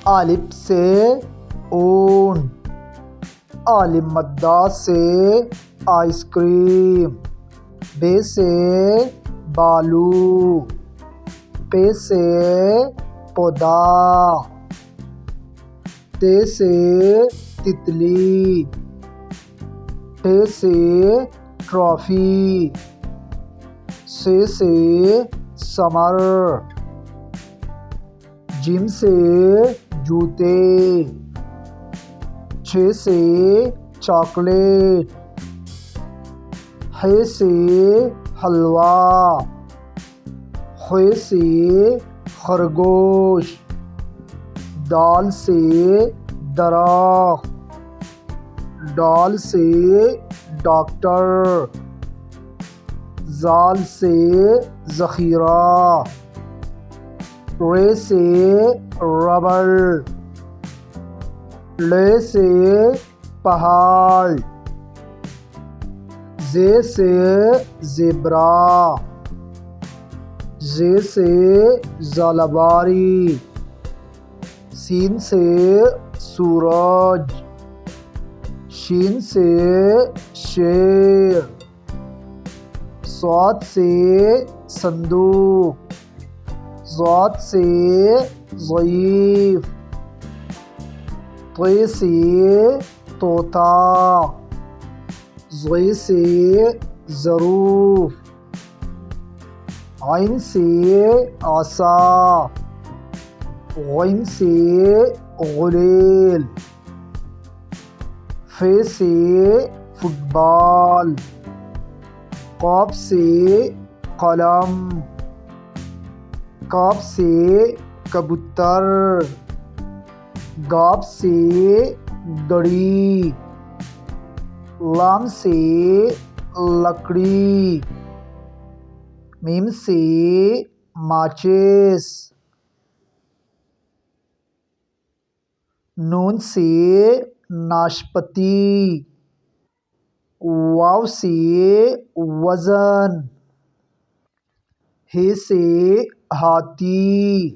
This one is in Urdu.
الف سے اونٹ، عالم مدہ سے آئس کریم، بے سے بالو، پے سے پودا، تے سے تتلی، ٹے سے ٹرافی، سے سمر، جیم سے جوتے، چھ سے چاکلیٹ، ح سے حلوہ، خ سے خرگوش، دال سے درخت، ڈال سے ڈاکٹر، زال سے ذخیرہ، ر سے ربڑ، ل سے پہاڑ، ز سے زیبرا، ز سے زالباری، سین سے سورج، شین سے شیر، صاد سے صندوق، ضاد سے ضعیف، طے سے طوطا، ظ سے ظروف، عین سے عصا، غین سے غلیل، ف سے فٹ بال، قاف سے قلم، کاف سے کبوتر، گاف سے گڑی، لام سے لکڑی، میم سے ماچس، نون سے ناشپاتی، واو سے وزن، ہ سے ہاتھی،